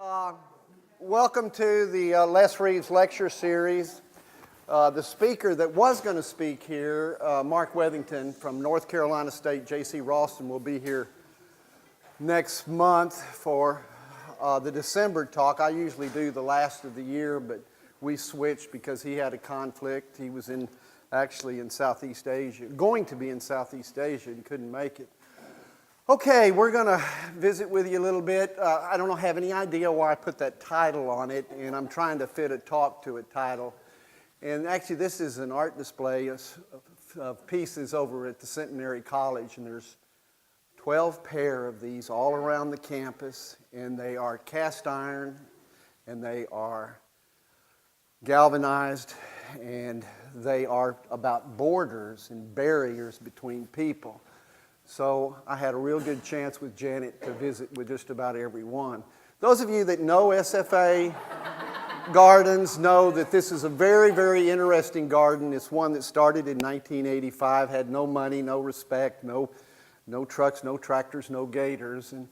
Uh, Welcome to the Les Reeves Lecture Series. The speaker that was going to speak here, Mark Wethington from North Carolina State, J.C. Ralston, will be here next month for the December talk. I usually do the last of the year, but we switched because he had a conflict. He was actually in Southeast Asia, going to be in Southeast Asia, and couldn't make it. Okay, we're going to visit with you a little bit. I don't have any idea why I put that title on it, and I'm trying to fit a talk to a title. And actually, this is an art display of pieces over at the Centenary College, and there's 12 pair of these all around the campus, and they are cast iron, and they are galvanized, and they are about borders and barriers between people. So I had a real good chance with Janet to visit with just about every one. Those of you that know SFA gardens know that this is a very, very interesting garden. It's one that started in 1985, had no money, no respect, no trucks, no tractors, no gators. And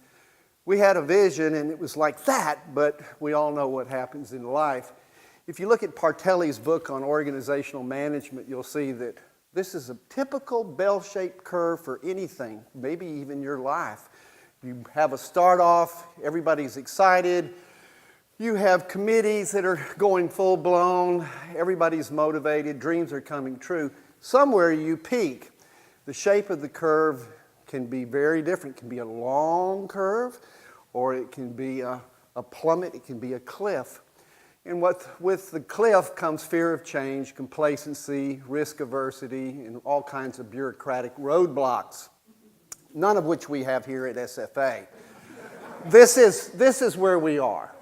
we had a vision, and it was like that, but we all know what happens in life. If you look at Partelli's book on organizational management, you'll see that this is a typical bell-shaped curve for anything, maybe even your life. You have a start off, everybody's excited. You have committees that are going full-blown, everybody's motivated, dreams are coming true. Somewhere you peak. The shape of the curve can be very different. It can be a long curve, or it can be a plummet, it can be a cliff. And with the cliff comes fear of change, complacency, risk aversity, and all kinds of bureaucratic roadblocks, none of which we have here at SFA. This is where we are.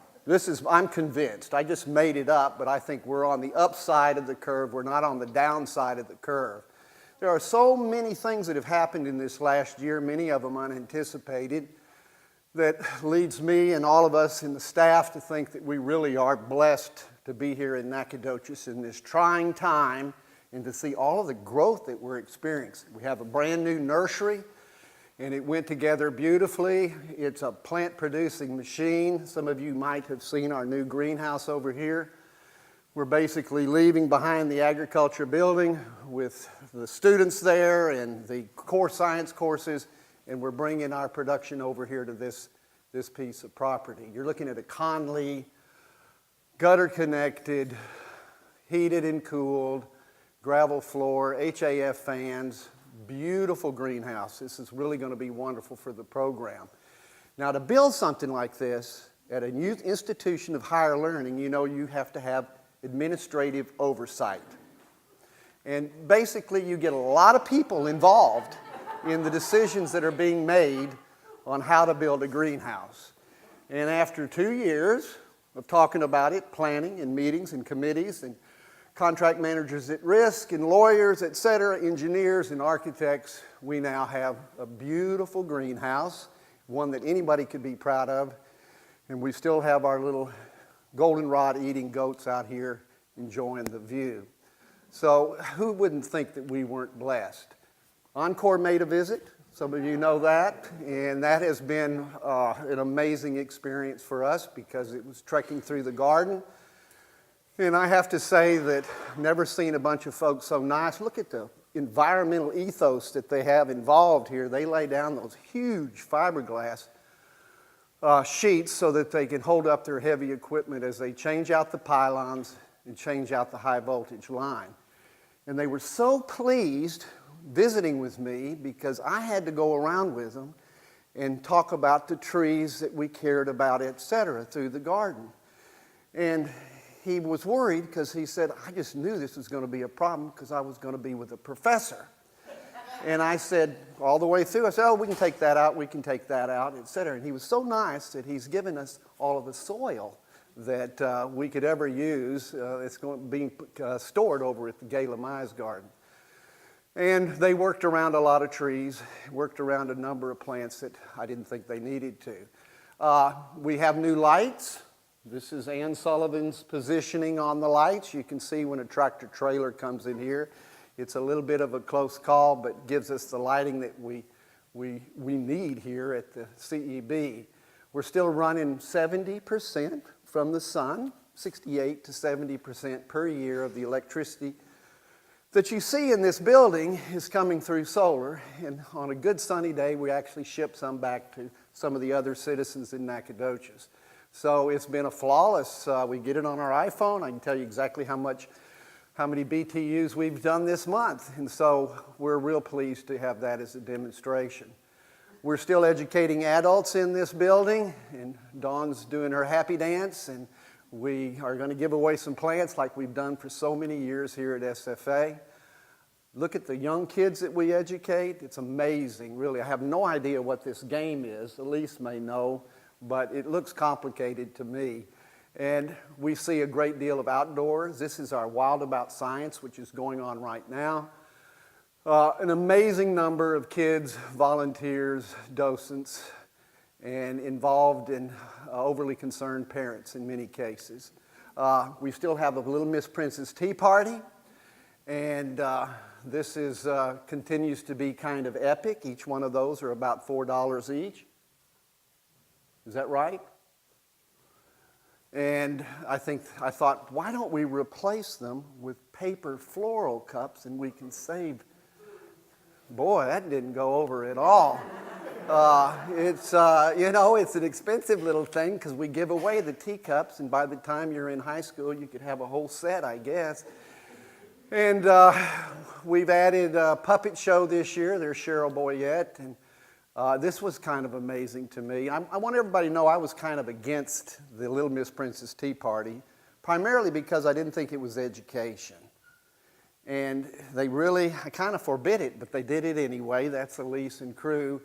I'm convinced. I just made it up, but I think we're on the upside of the curve. We're not on the downside of the curve. There are so many things that have happened in this last year, many of them unanticipated, that leads me and all of us in the staff to think that we really are blessed to be here in Nacogdoches in this trying time and to see all of the growth that we're experiencing. We have a brand new nursery, and it went together beautifully. It's a plant-producing machine. Some of you might have seen our new greenhouse over here. We're basically leaving behind the agriculture building with the students there and the core science courses, and we're bringing our production over here to this piece of property. You're looking at a Conley, gutter-connected, heated and cooled, gravel floor, HAF fans, beautiful greenhouse. This is really going to be wonderful for the program. Now, to build something like this at a new institution of higher learning, you have to have administrative oversight. And basically, you get a lot of people involved in the decisions that are being made on how to build a greenhouse. And after 2 years of talking about it, planning and meetings and committees and contract managers at risk and lawyers, et cetera, engineers and architects, we now have a beautiful greenhouse, one that anybody could be proud of, and we still have our little goldenrod eating goats out here enjoying the view. So who wouldn't think that we weren't blessed? Encore made a visit, some of you know that, and that has been an amazing experience for us because it was trekking through the garden. And I have to say that I've never seen a bunch of folks so nice. Look at the environmental ethos that they have involved here. They lay down those huge fiberglass sheets so that they can hold up their heavy equipment as they change out the pylons and change out the high voltage line. And they were so pleased visiting with me because I had to go around with them and talk about the trees that we cared about, et cetera, through the garden. And he was worried because he said, I just knew this was going to be a problem because I was going to be with a professor. And I said, all the way through, I said, oh, we can take that out, we can take that out, et cetera. And he was so nice that he's given us all of the soil that we could ever use. It's being stored over at the Gala Mize Garden. And they worked around a lot of trees, worked around a number of plants that I didn't think they needed to. We have new lights. This is Ann Sullivan's positioning on the lights. You can see when a tractor trailer comes in here. It's a little bit of a close call, but gives us the lighting that we need here at the CEB. We're still running 70% from the sun, 68 to 70% per year of the electricity that you see in this building is coming through solar. And on a good sunny day, we actually ship some back to some of the other citizens in Nacogdoches. So it's been a flawless, we get it on our iPhone. I can tell you exactly how many BTUs we've done this month. And so we're real pleased to have that as a demonstration. We're still educating adults in this building, and Dawn's doing her happy dance, and we are going to give away some plants like we've done for so many years here at SFA. Look at the young kids that we educate. It's amazing, really. I have no idea what this game is. Elise may know, but it looks complicated to me. And we see a great deal of outdoors. This is our Wild About Science, which is going on right now. An amazing number of kids, volunteers, docents, and involved in overly concerned parents in many cases. We still have a Little Miss Princess Tea Party, and this continues to be kind of epic. Each one of those are about $4 each. Is that right? And I thought, why don't we replace them with paper floral cups and we can save. Boy, that didn't go over at all. It's an expensive little thing because we give away the teacups, and by the time you're in high school, you could have a whole set, I guess. And we've added a puppet show this year. There's Cheryl Boyette, and this was kind of amazing to me. I want everybody to know I was kind of against the Little Miss Princess Tea Party, primarily because I didn't think it was education. And I kind of forbid it, but they did it anyway. That's Elise and crew.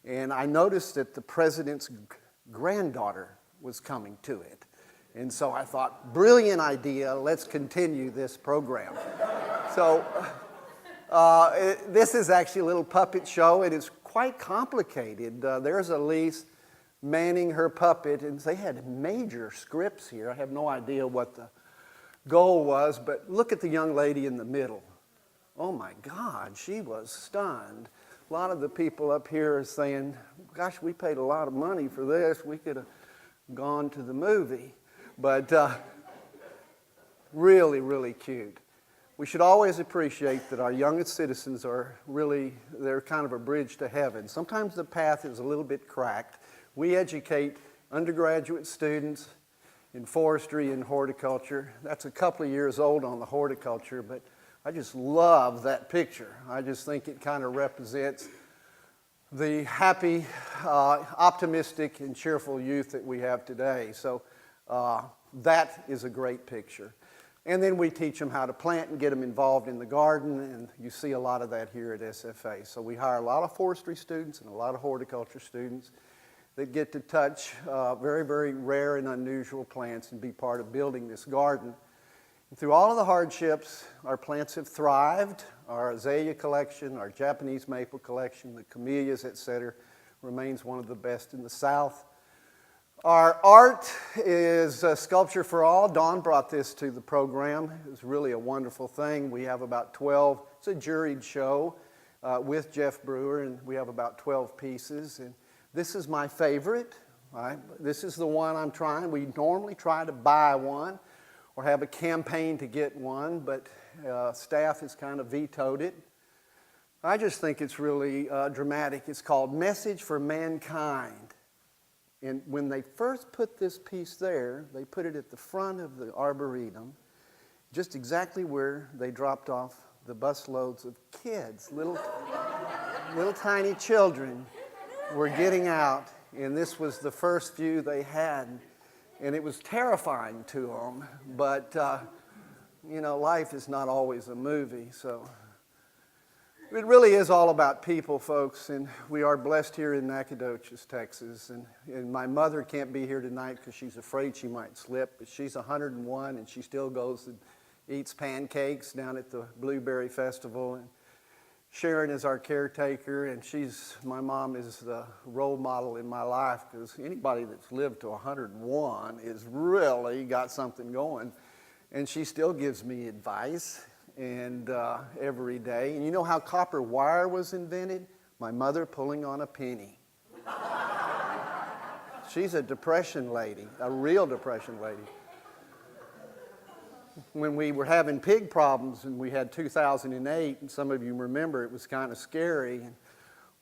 And I noticed that the president's granddaughter was coming to it. And so I thought, brilliant idea, let's continue this program. So this is actually a little puppet show. It is quite complicated. There's Elise manning her puppet, and they had major scripts here. I have no idea what the goal was, but look at the young lady in the middle. Oh my God, she was stunned. A lot of the people up here are saying, gosh, we paid a lot of money for this. We could have gone to the movie. But really, really cute. We should always appreciate that our youngest citizens they're kind of a bridge to heaven. Sometimes the path is a little bit cracked. We educate undergraduate students in forestry and horticulture. That's a couple of years old on the horticulture, but I just love that picture. I just think it kind of represents the happy, optimistic, and cheerful youth that we have today. So that is a great picture. And then we teach them how to plant and get them involved in the garden, and you see a lot of that here at SFA. So we hire a lot of forestry students and a lot of horticulture students that get to touch very, very rare and unusual plants and be part of building this garden. And through all of the hardships, our plants have thrived. Our azalea collection, our Japanese maple collection, the camellias, etc., remains one of the best in the South. Our art is Sculpture for All. Dawn brought this to the program. It was really a wonderful thing. We have about 12, it's a juried show with Jeff Brewer, and we have about 12 pieces. And this is my favorite. Right? This is the one I'm trying. We normally try to buy one or have a campaign to get one, but staff has kind of vetoed it. I just think it's really dramatic. It's called Message for Mankind. And when they first put this piece there, they put it at the front of the Arboretum, just exactly where they dropped off the busloads of kids, little tiny children were getting out, and this was the first view they had, and it was terrifying to them. But life is not always a movie, so it really is all about people, folks, and we are blessed here in Nacogdoches, Texas. And my mother can't be here tonight because she's afraid she might slip, but she's 101 and she still goes and eats pancakes down at the Blueberry Festival. And Sharon is our caretaker, and my mom is the role model in my life, because anybody that's lived to 101 is really got something going. And she still gives me advice and every day. And you know how copper wire was invented? My mother pulling on a penny. She's a depression lady, a real depression lady. When we were having pig problems and we had 2008, and some of you remember it was kind of scary, and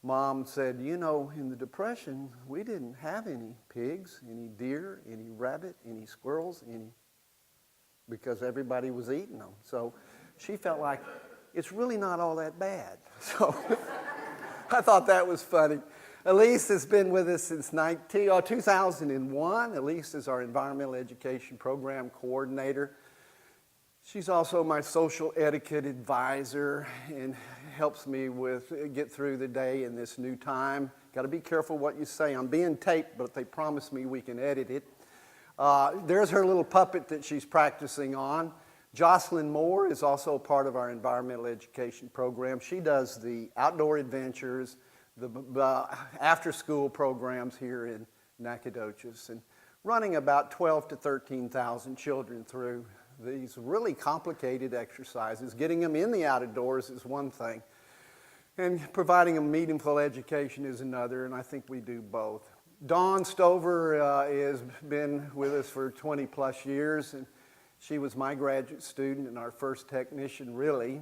Mom said, you know, in the Depression, we didn't have any pigs, any deer, any rabbit, any squirrels, because everybody was eating them. So she felt like it's really not all that bad. So I thought that was funny. Elise has been with us since 2001. Elise is our environmental education program coordinator. She's also my social etiquette advisor and helps me get through the day in this new time. Got to be careful what you say. I'm being taped, but they promised me we can edit it. There's her little puppet that she's practicing on. Jocelyn Moore is also part of our environmental education program. She does the outdoor adventures, the after-school programs here in Nacogdoches, and running about 12 to 13,000 children through these really complicated exercises. Getting them in the outdoors is one thing, and providing them meaningful education is another, and I think we do both. Dawn Stover has been with us for 20 plus years, and she was my graduate student and our first technician, really.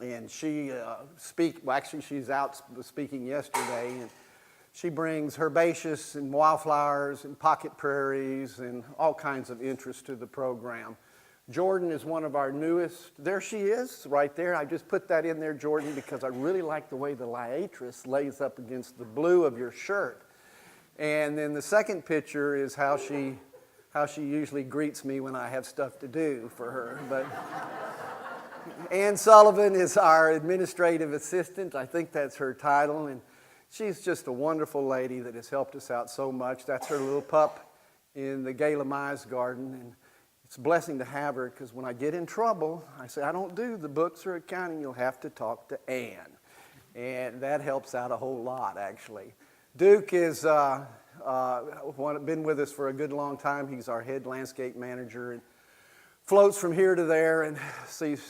And she's out speaking yesterday, and she brings herbaceous and wildflowers and pocket prairies and all kinds of interest to the program. Jordan is one of our newest. There she is, right there. I just put that in there, Jordan, because I really like the way the liatris lays up against the blue of your shirt. And then the second picture is how she usually greets me when I have stuff to do for her. But Ann Sullivan is our administrative assistant. I think that's her title, and she's just a wonderful lady that has helped us out so much. That's her little pup in the Gala Mize garden, and it's a blessing to have her, because when I get in trouble, I say, I don't do the books or accounting, you'll have to talk to Ann. And that helps out a whole lot, actually. Duke is been with us for a good long time. He's our head landscape manager and floats from here to there and sees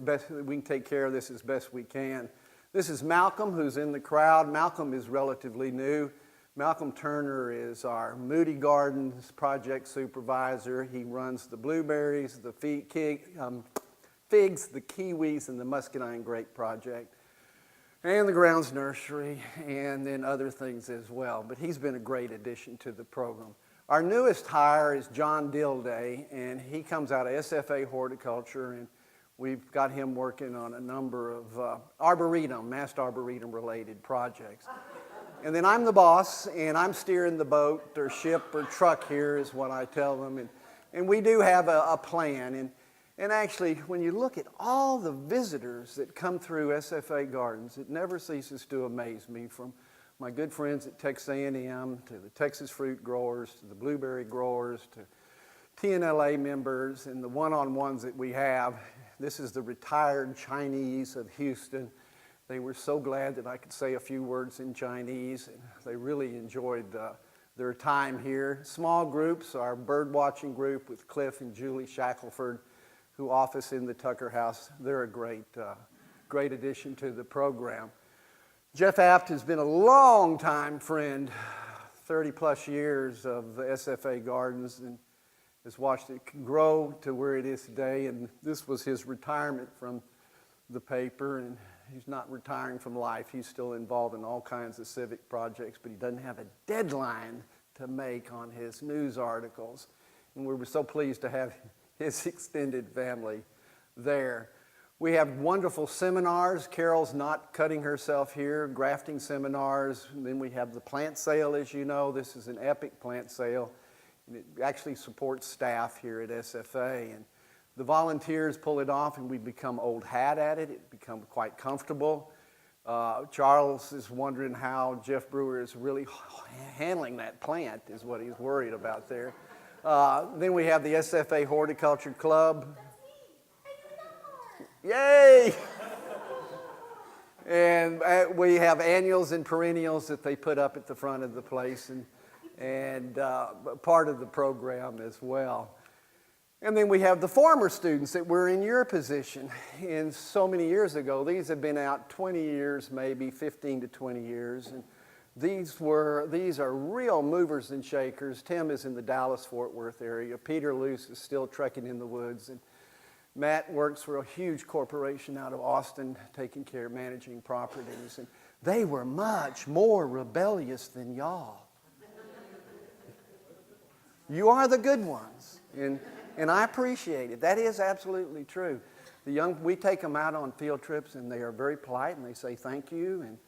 that we can take care of this as best we can. This is Malcolm, who's in the crowd. Malcolm is relatively new. Malcolm Turner is our Moody Gardens project supervisor. He runs the blueberries, the figs, the kiwis, and the muscadine grape project, and the grounds nursery, and then other things as well. But he's been a great addition to the program. Our newest hire is John Dilday, and he comes out of SFA Horticulture, and we've got him working on a number of mast arboretum related projects. And then I'm the boss, and I'm steering the boat or ship or truck here is what I tell them. And we do have a plan. And actually, when you look at all the visitors that come through SFA Gardens, it never ceases to amaze me, from my good friends at Texas A&M to the Texas fruit growers to the blueberry growers to TNLA members and the one-on-ones that we have. This is the retired Chinese of Houston. They were so glad that I could say a few words in Chinese, and they really enjoyed their time here. Small groups, our bird watching group with Cliff and Julie Shackelford, who office in the Tucker House. They're a great addition to the program. Jeff Apt has been a long-time friend, 30 plus years of the SFA Gardens, and has watched it grow to where it is today. And this was his retirement from the paper, and he's not retiring from life. He's still involved in all kinds of civic projects, but he doesn't have a deadline to make on his news articles. And we were so pleased to have his extended family there. We have wonderful seminars. Carol's not cutting herself here, grafting seminars. And then we have the plant sale, as you know. This is an epic plant sale. And it actually supports staff here at SFA. And the volunteers pull it off, and we become old hat at it. It becomes quite comfortable. Charles is wondering how Jeff Brewer is really handling that plant, is what he's worried about there. Then we have the SFA Horticulture Club. Yay! And we have annuals and perennials that they put up at the front of the place, and part of the program as well. And then we have the former students that were in your position. And so many years ago, these have been out 20 years, maybe 15 to 20 years. And These are real movers and shakers. Tim is in the Dallas-Fort Worth area. Peter Luce is still trekking in the woods. And Matt works for a huge corporation out of Austin, taking care of managing properties. And they were much more rebellious than y'all. You are the good ones. And I appreciate it. That is absolutely true. We take them out on field trips, and they are very polite, and they say thank you, and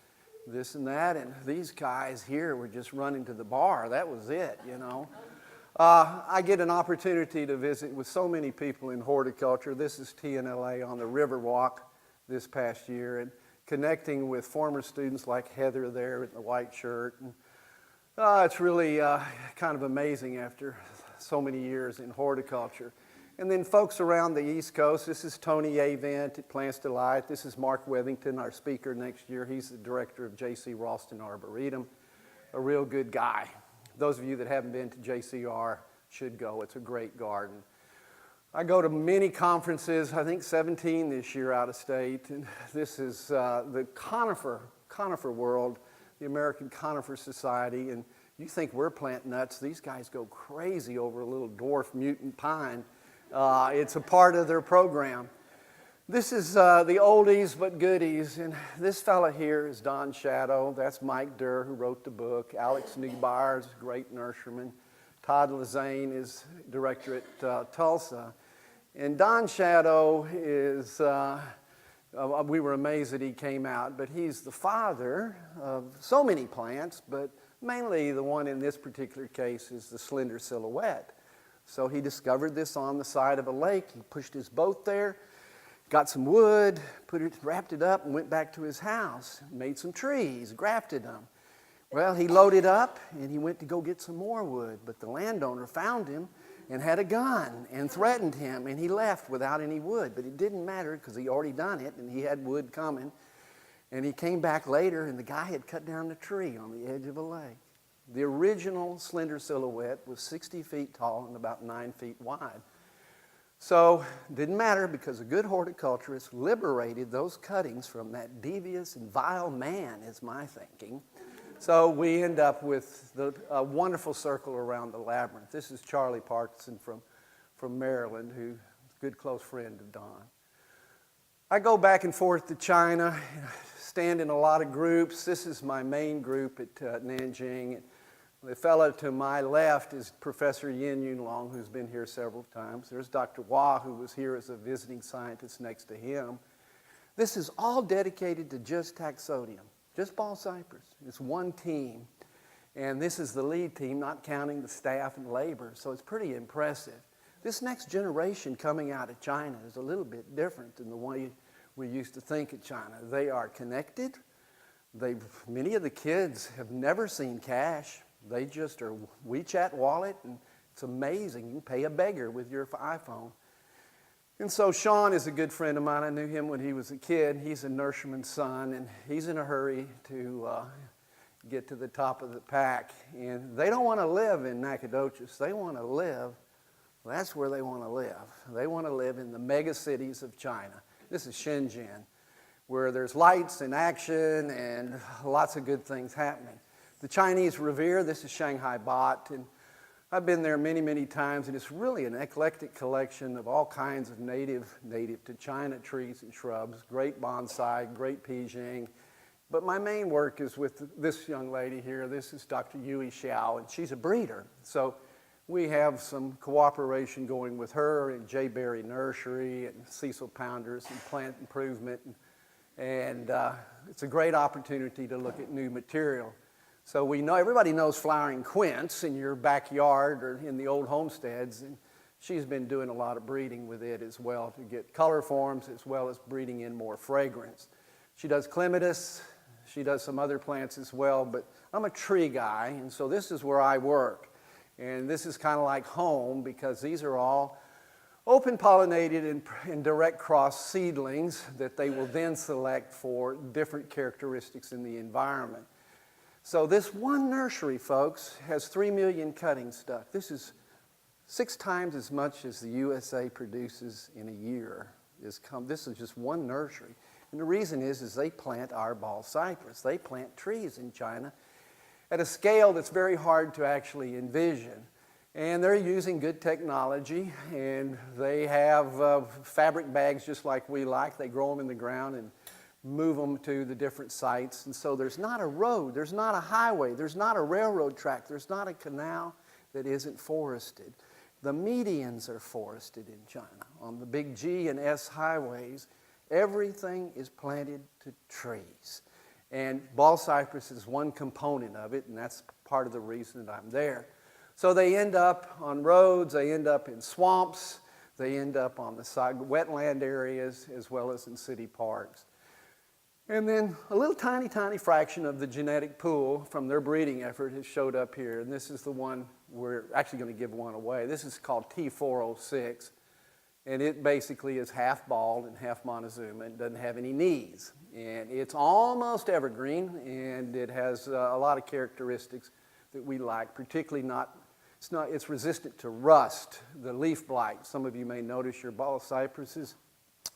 this and that, and these guys here were just running to the bar. That was it, you know. I get an opportunity to visit with so many people in horticulture. This is TNLA on the Riverwalk this past year, and connecting with former students like Heather there in the white shirt. And, it's really kind of amazing after so many years in horticulture. And then folks around the East Coast, this is Tony Avent at Plants Delight. This is Mark Wethington, our speaker next year. He's the director of J.C. Ralston Arboretum, a real good guy. Those of you that haven't been to JCR should go. It's a great garden. I go to many conferences, I think 17 this year out of state. And this is the conifer world, the American Conifer Society. And you think we're plant nuts. These guys go crazy over a little dwarf mutant pine. It's a part of their program. This is the oldies but goodies, and this fella here is Don Shadow. That's Mike Durr, who wrote the book. Alex Neubauer is a great nurseryman. Todd Lazane is director at Tulsa. And Don Shadow is, we were amazed that he came out, but he's the father of so many plants, but mainly the one in this particular case is the slender silhouette. So he discovered this on the side of a lake. He pushed his boat there, got some wood, wrapped it up, and went back to his house, made some trees, grafted them. Well, he loaded up, and he went to go get some more wood, but the landowner found him and had a gun and threatened him, and he left without any wood. But it didn't matter because he already done it, and he had wood coming. And he came back later, and the guy had cut down the tree on the edge of a lake. The original slender silhouette was 60 feet tall and about 9 feet wide. So it didn't matter because a good horticulturist liberated those cuttings from that devious and vile man, is my thinking. So we end up with a wonderful circle around the labyrinth. This is Charlie Parkinson from Maryland, who's a good close friend of Don. I go back and forth to China, stand in a lot of groups. This is my main group at Nanjing. The fellow to my left is Professor Yin Yunlong, who's been here several times. There's Dr. Hua, who was here as a visiting scientist next to him. This is all dedicated to just taxodium, just ball cypress. It's one team. And this is the lead team, not counting the staff and labor, so it's pretty impressive. This next generation coming out of China is a little bit different than the way we used to think of China. They are connected. Many of the kids have never seen cash. They just are WeChat wallet, and it's amazing. You can pay a beggar with your iPhone. And so Sean is a good friend of mine. I knew him when he was a kid. He's a nurseryman's son, and he's in a hurry to get to the top of the pack. And they don't want to live in Nacogdoches. They want to live, well, that's where they want to live. They want to live in the mega cities of China. This is Shenzhen, where there's lights and action and lots of good things happening. The Chinese revere, this is Shanghai Bot, and I've been there many, many times, and it's really an eclectic collection of all kinds of native to China trees and shrubs, great bonsai, great Peijing. But my main work is with this young lady here. This is Dr. Yui Xiao, and she's a breeder. So we have some cooperation going with her and J. Berry Nursery and Cecil Pounders and Plant Improvement. And it's a great opportunity to look at new material. So we know, everybody knows flowering quince in your backyard or in the old homesteads, and she's been doing a lot of breeding with it as well to get color forms as well as breeding in more fragrance. She does clematis, she does some other plants as well, but I'm a tree guy, and so this is where I work. And this is kind of like home because these are all open pollinated and direct cross seedlings that they will then select for different characteristics in the environment. So this one nursery, folks, has 3 million cuttings stuck. This is 6 times as much as the USA produces in a year. This is just one nursery. And the reason is they plant our ball cypress. They plant trees in China. at a scale that's very hard to actually envision. And they're using good technology, and they have fabric bags just like we like. They grow them in the ground and move them to the different sites. And so there's not a road, there's not a highway, there's not a railroad track, there's not a canal that isn't forested. The medians are forested in China. On the big G and S highways, everything is planted to trees. And ball cypress is one component of it, and that's part of the reason that I'm there. So they end up on roads, they end up in swamps, they end up on the side wetland areas as well as in city parks. And then a little tiny fraction of the genetic pool from their breeding effort has showed up here. And this is the one we're actually going to give one away. This is called T406. And it basically is half bald and half Montezuma and doesn't have any knees. And it's almost evergreen, and it has a lot of characteristics that we like, particularly it's resistant to rust, the leaf blight. Some of you may notice your ball cypresses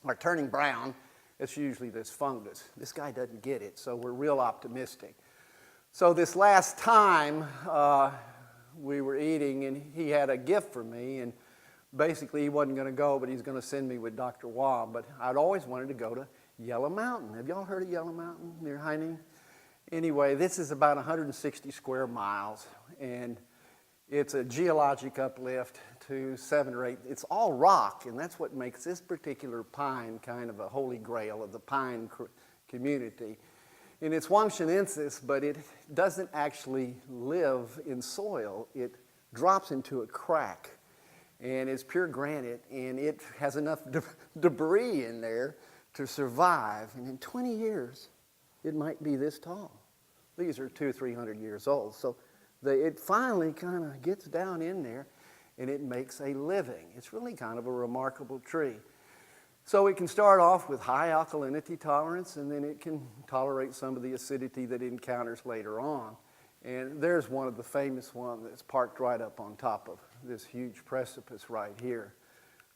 are turning brown. It's usually this fungus. This guy doesn't get it, so we're real optimistic. So this last time we were eating, and he had a gift for me, and basically he wasn't going to go, but he's going to send me with Dr. Waugh. But I'd always wanted to go to Yellow Mountain. Have y'all heard of Yellow Mountain near Haining? Anyway, this is about 160 square miles, and it's a geologic uplift to 7 or 8. It's all rock, and that's what makes this particular pine kind of a holy grail of the pine community. And it's Wamshinensis, but it doesn't actually live in soil. It drops into a crack, and it's pure granite, and it has enough debris in there to survive. And in 20 years, it might be this tall. These are 200 or 300 years old. So it finally kind of gets down in there, and it makes a living. It's really kind of a remarkable tree. So it can start off with high alkalinity tolerance, and then it can tolerate some of the acidity that it encounters later on. And there's one of the famous ones that's parked right up on top of this huge precipice right here.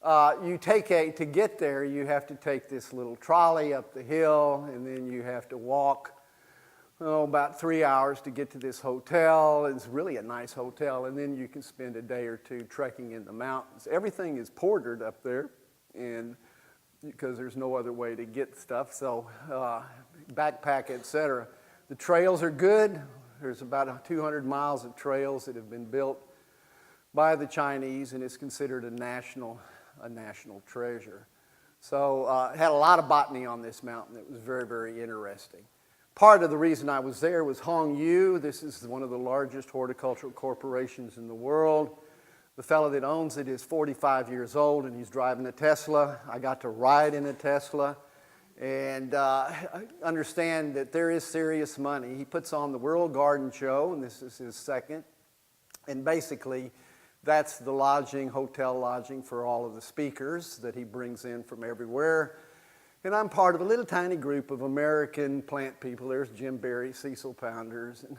To get there, you have to take this little trolley up the hill, and then you have to walk about 3 hours to get to this hotel. It's really a nice hotel, and then you can spend a day or two trekking in the mountains. Everything is portered up there, and because there's no other way to get stuff, so backpack, etc. The trails are good. There's about 200 miles of trails that have been built by the Chinese, and it's considered a national treasure. So had a lot of botany on this mountain. It was very, very interesting. Part of the reason I was there was Hongyu. This is one of the largest horticultural corporations in the world. The fellow that owns it is 45 years old, and he's driving a Tesla. I got to ride in a Tesla and understand that there is serious money. He puts on the World Garden Show, and this is his second. And basically, that's the hotel lodging for all of the speakers that he brings in from everywhere. And I'm part of a little tiny group of American plant people. There's Jim Berry, Cecil Pounders, and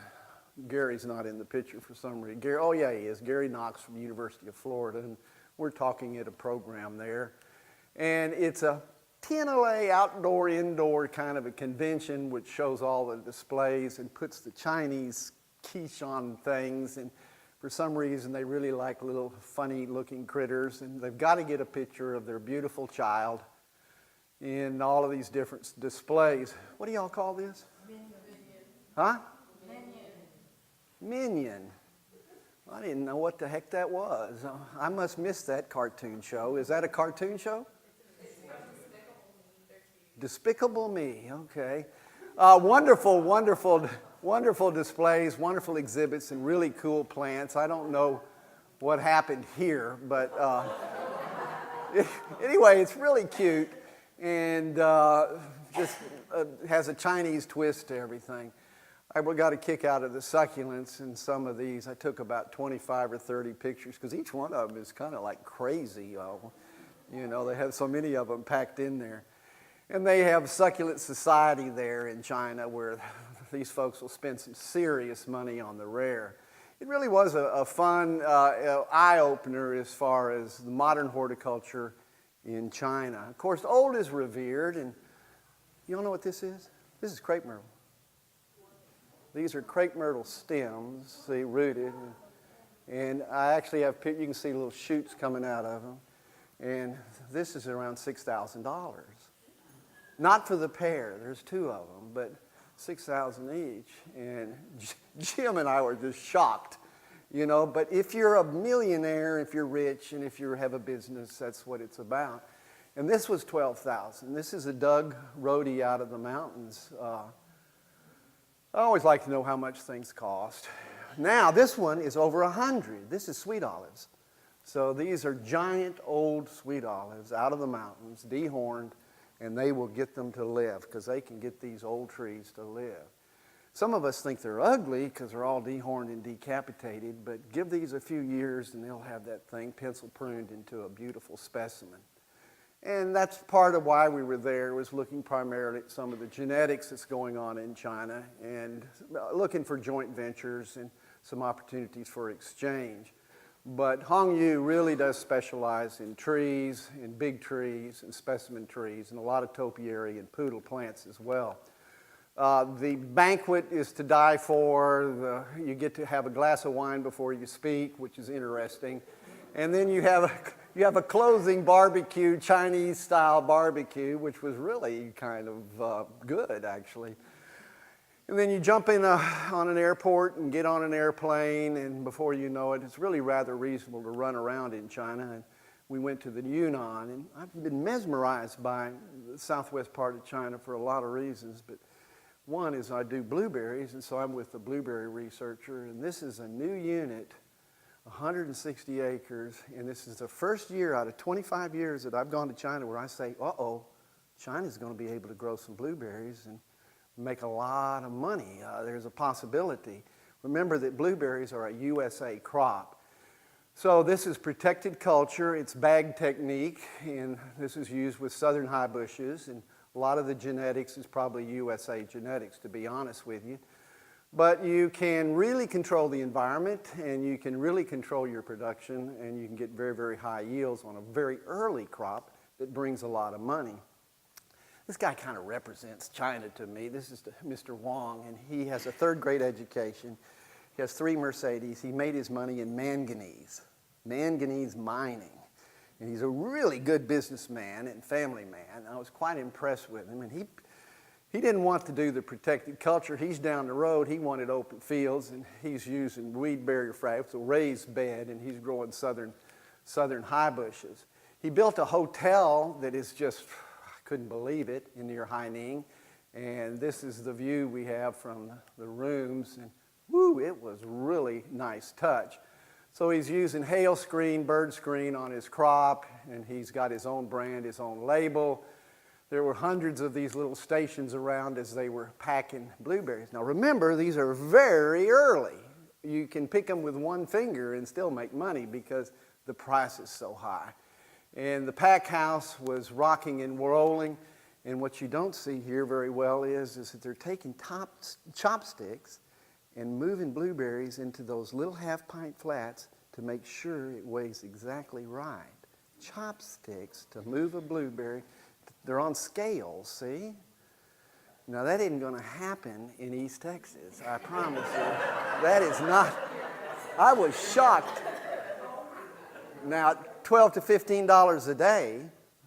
Gary's not in the picture for some reason. Oh yeah, he is. Gary Knox from the University of Florida, and we're talking at a program there. And it's a TNLA outdoor-indoor kind of a convention which shows all the displays and puts the Chinese quiche on things. And for some reason, they really like little funny-looking critters, and they've got to get a picture of their beautiful child in all of these different displays. What do y'all call this? Minion. Huh? Minion. Well, I didn't know what the heck that was. I must miss that cartoon show. Is that a cartoon show? Despicable Me, okay. Wonderful displays, wonderful exhibits, and really cool plants. I don't know what happened here, but anyway, it's really cute. And just has a Chinese twist to everything. I got a kick out of the succulents in some of these. I took about 25 or 30 pictures because each one of them is kind of like crazy. You know, they have so many of them packed in there. And they have succulent society there in China where these folks will spend some serious money on the rare. It really was a fun eye-opener as far as the modern horticulture in China. Of course, old is revered, and you all know what this is? This is crepe myrtle. These are crepe myrtle stems, see, rooted. And I actually have, you can see little shoots coming out of them. And this is around $6,000. Not for the pair, there's two of them, but $6,000 each. And Jim and I were just shocked, you know. But if you're a millionaire, if you're rich, and if you have a business, that's what it's about. And this was $12,000. This is a Doug Rohde out of the mountains. I always like to know how much things cost. Now, this one is over 100. This is sweet olives. So these are giant old sweet olives out of the mountains, dehorned, and they will get them to live because they can get these old trees to live. Some of us think they're ugly because they're all dehorned and decapitated, but give these a few years and they'll have that thing pencil pruned into a beautiful specimen. And that's part of why we were there, was looking primarily at some of the genetics that's going on in China and looking for joint ventures and some opportunities for exchange. But Hongyu really does specialize in trees, in big trees, and specimen trees, and a lot of topiary and poodle plants as well. The banquet is to die for. You get to have a glass of wine before you speak, which is interesting. And then you have a closing barbecue, Chinese-style barbecue, which was really kind of good, actually. And then you jump in on an airport and get on an airplane, and before you know it, it's really rather reasonable to run around in China. And we went to the Yunnan, and I've been mesmerized by the southwest part of China for a lot of reasons. But one is I do blueberries, and so I'm with the blueberry researcher, and this is a new unit, 160 acres, and this is the first year out of 25 years that I've gone to China where I say, uh-oh, China's going to be able to grow some blueberries and make a lot of money. There's a possibility. Remember that blueberries are a USA crop. So this is protected culture. It's bag technique, and this is used with southern high bushes, and a lot of the genetics is probably USA genetics, to be honest with you. But you can really control the environment, and you can really control your production, and you can get very, very high yields on a very early crop that brings a lot of money. This guy kind of represents China to me. This is Mr. Wong, and he has a third-grade education. He has 3 Mercedes. He made his money in manganese mining. And he's a really good businessman and family man. I was quite impressed with him, and he didn't want to do the protected culture. He's down the road. He wanted open fields, and he's using weed barrier frags, a raised bed, and he's growing southern high bushes. He built a hotel that is just, I couldn't believe it, in near Haining. And this is the view we have from the rooms. And woo, it was really nice touch. So he's using hail screen, bird screen on his crop, and he's got his own brand, his own label. There were hundreds of these little stations around as they were packing blueberries. Now remember, these are very early. You can pick them with one finger and still make money because the price is so high. And the pack house was rocking and rolling. And what you don't see here very well is that they're taking chopsticks and moving blueberries into those little half-pint flats to make sure it weighs exactly right. Chopsticks to move a blueberry. They're on scales, see? Now, that isn't going to happen in East Texas, I promise you. That is not. I was shocked. Now, $12 to $15 a day,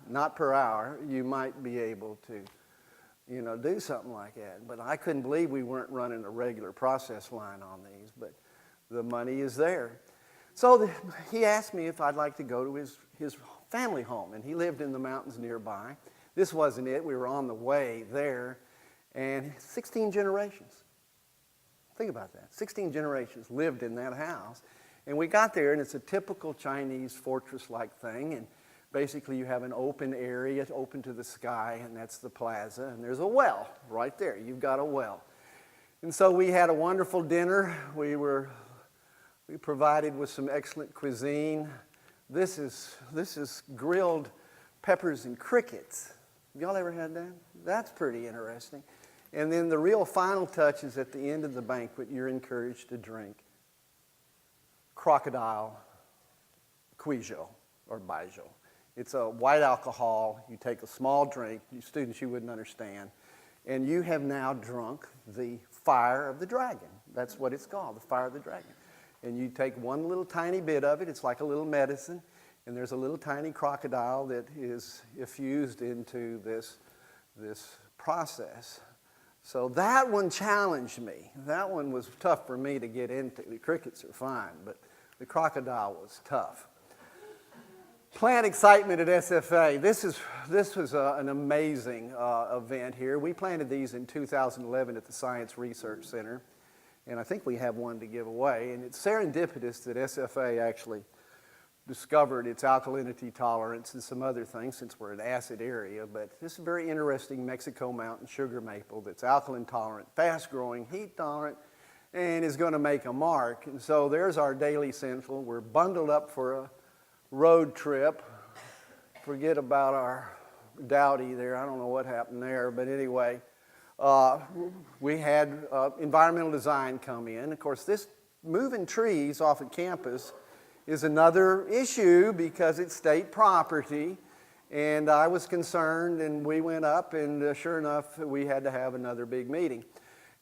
not per hour, you might be able to, do something like that. But I couldn't believe we weren't running a regular process line on these, but the money is there. So he asked me if I'd like to go to his family home, and he lived in the mountains nearby. This wasn't it. We were on the way there, and 16 generations. Think about that. 16 generations lived in that house. And we got there, and it's a typical Chinese fortress-like thing, and basically you have an open area, open to the sky, and that's the plaza, and there's a well right there. You've got a well. And so we had a wonderful dinner. We provided with some excellent cuisine. This is grilled peppers and crickets. Have y'all ever had that? That's pretty interesting. And then the real final touch is at the end of the banquet, you're encouraged to drink crocodile Quijo or Baijiu. It's a white alcohol. You take a small drink. You students, you wouldn't understand. And you have now drunk the fire of the dragon. That's what it's called, the fire of the dragon. And you take one little tiny bit of it, it's like a little medicine, and there's a little tiny crocodile that is infused into this process. So that one challenged me. That one was tough for me to get into. The crickets are fine, but the crocodile was tough. Plant excitement at SFA. This was an amazing event here. We planted these in 2011 at the Science Research Center, and I think we have one to give away. And it's serendipitous that SFA actually discovered its alkalinity tolerance and some other things, since we're an acid area. But this is a very interesting Mexico mountain sugar maple that's alkaline tolerant, fast growing, heat tolerant, and is going to make a mark. And so there's our daily central. We're bundled up for a road trip. Forget about our Dowdy there. I don't know what happened there, but anyway, we had environmental design come in. Of course, this moving trees off of campus is another issue because it's state property, and I was concerned, and we went up, and sure enough, we had to have another big meeting.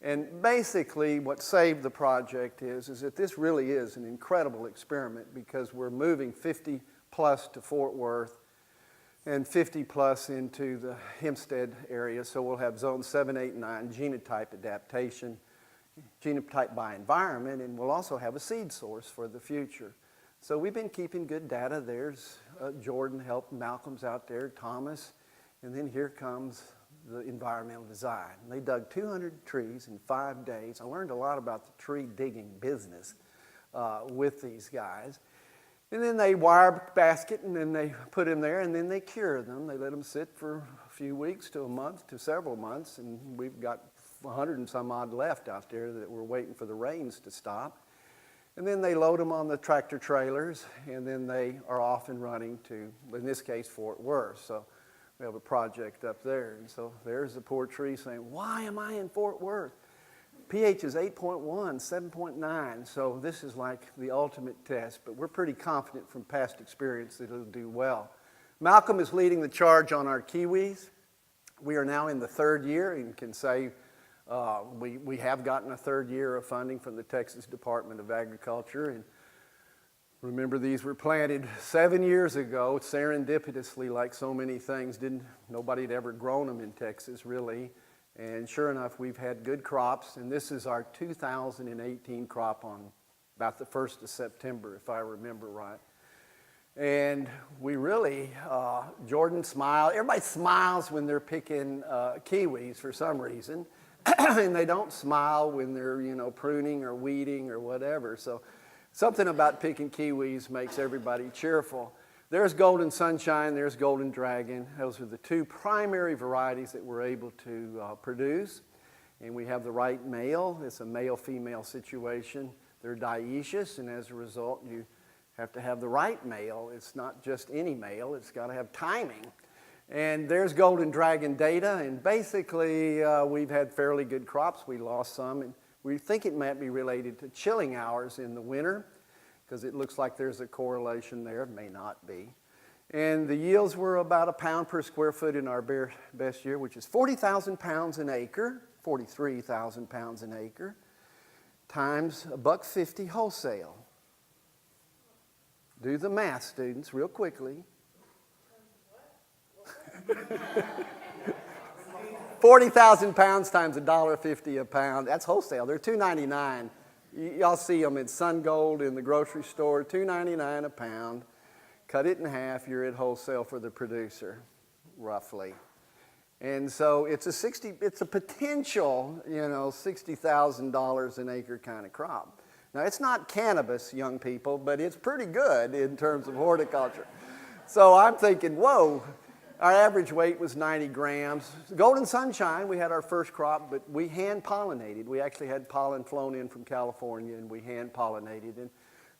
And basically, what saved the project is that this really is an incredible experiment, because we're moving 50 plus to Fort Worth and 50 plus into the Hempstead area. So we'll have zones 7, 8, and 9, genotype adaptation, genotype by environment, and we'll also have a seed source for the future. So we've been keeping good data. There's Jordan helped, Malcolm's out there, Thomas, and then here comes the environmental design. They dug 200 trees in 5 days. I learned a lot about the tree digging business with these guys. And then they wire basket, and then they put them there, and then they cure them. They let them sit for a few weeks to a month to several months, and we've got 100 and some odd left out there that we're waiting for the rains to stop. And then they load them on the tractor trailers, and then they are off and running to, in this case, Fort Worth. So we have a project up there. And so there's the poor tree saying, why am I in Fort Worth? pH is 8.1, 7.9. So this is like the ultimate test. But we're pretty confident from past experience that it'll do well. Malcolm is leading the charge on our kiwis. We are now in the 3rd year and can say we have gotten a 3rd year of funding from the Texas Department of Agriculture. And remember, these were planted 7 years ago, serendipitously, like so many things. Nobody had ever grown them in Texas, really. And sure enough, we've had good crops. And this is our 2018 crop on about the 1st of September, if I remember right. And we really, Jordan smiled. Everybody smiles when they're picking kiwis for some reason. And they don't smile when they're, pruning or weeding or whatever. So something about picking kiwis makes everybody cheerful. There's Golden Sunshine, there's Golden Dragon. Those are the 2 primary varieties that we're able to produce. And we have the right male. It's a male-female situation. They're dioecious, and as a result, you have to have the right male. It's not just any male. It's got to have timing. And there's Golden Dragon data, and basically we've had fairly good crops. We lost some, and we think it might be related to chilling hours in the winter, because it looks like there's a correlation there. It may not be. And the yields were about a pound per square foot in our best year, which is 40,000 pounds an acre, 43,000 pounds an acre, times $1.50 wholesale. Do the math, students, real quickly. 40,000 pounds times $1.50 a pound. That's wholesale. They're $2.99. Y'all see them at Sun Gold in the grocery store, $2.99 a pound. Cut it in half, you're at wholesale for the producer, roughly. And so it's a potential, $60,000 an acre kind of crop. Now, it's not cannabis, young people, but it's pretty good in terms of horticulture. So I'm thinking, whoa, our average weight was 90 grams. Golden Sunshine, we had our first crop, but we hand pollinated. We actually had pollen flown in from California, and we hand pollinated, and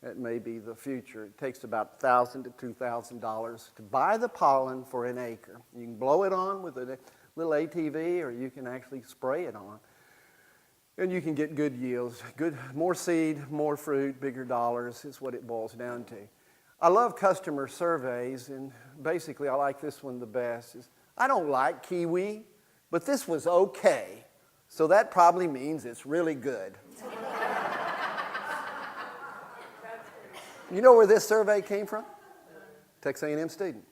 that may be the future. It takes about $1,000 to $2,000 to buy the pollen for an acre. You can blow it on with a little ATV, or you can actually spray it on. And you can get good yields. More seed, more fruit, bigger dollars is what it boils down to. I love customer surveys, and basically I like this one the best. I don't like kiwi, but this was okay. So that probably means it's really good. You know where this survey came from? Texas A&M student.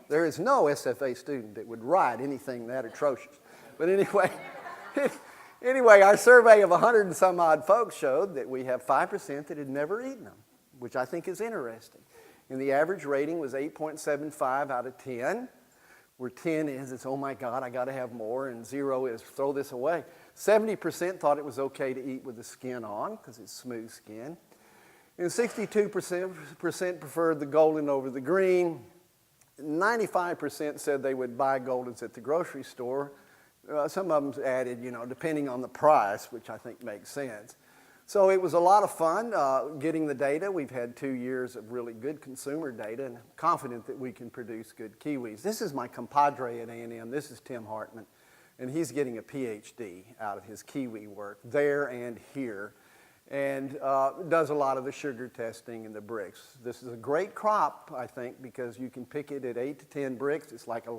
There is no SFA student that would write anything that atrocious. But anyway, our survey of 100 and some odd folks showed that we have 5% that had never eaten them, which I think is interesting. And the average rating was 8.75 out of 10, where 10 is, it's, oh my God, I got to have more, and 0 is, throw this away. 70% thought it was okay to eat with the skin on, because it's smooth skin. And 62% preferred the golden over the green. 95% said they would buy goldens at the grocery store. Some of them added, depending on the price, which I think makes sense. So it was a lot of fun getting the data. We've had 2 years of really good consumer data, and I'm confident that we can produce good kiwis. This is my compadre at A&M. This is Tim Hartman, and he's getting a PhD out of his kiwi work there and here, and does a lot of the sugar testing and the bricks. This is a great crop, I think, because you can pick it at 8 to 10 bricks. It's like a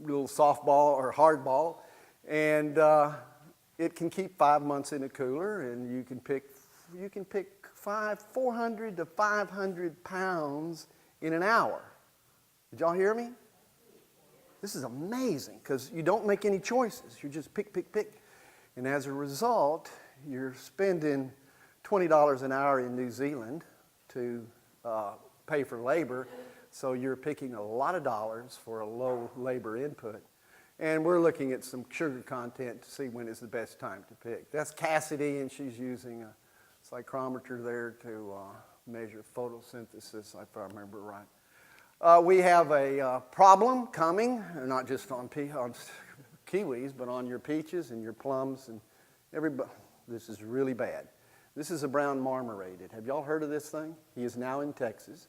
little softball or hardball, and it can keep 5 months in a cooler, and you can pick 400 to 500 pounds in an hour. Did y'all hear me? This is amazing, because you don't make any choices. You just pick, pick, pick. And as a result, you're spending $20 an hour in New Zealand to pay for labor, so you're picking a lot of dollars for a low labor input. And we're looking at some sugar content to see when is the best time to pick. That's Cassidy, and she's using a psychrometer there to measure photosynthesis, if I remember right. We have a problem coming, not just on kiwis, but on your peaches and your plums and everybody. This is really bad. This is a brown marmorated. Have y'all heard of this thing? He is now in Texas.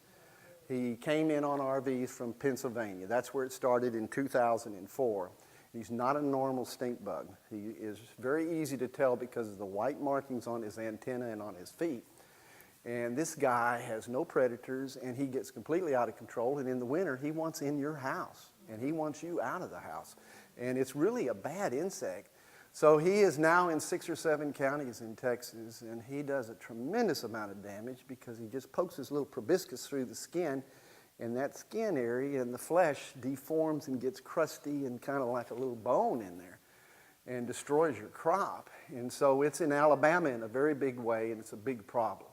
He came in on RVs from Pennsylvania. That's where it started in 2004. He's not a normal stink bug. He is very easy to tell because of the white markings on his antenna and on his feet. And this guy has no predators, and he gets completely out of control. And in the winter, he wants in your house, and he wants you out of the house. And it's really a bad insect. So he is now in 6 or 7 counties in Texas, and he does a tremendous amount of damage because he just pokes his little proboscis through the skin, and that skin area and the flesh deforms and gets crusty and kind of like a little bone in there and destroys your crop. And so it's in Alabama in a very big way, and it's a big problem.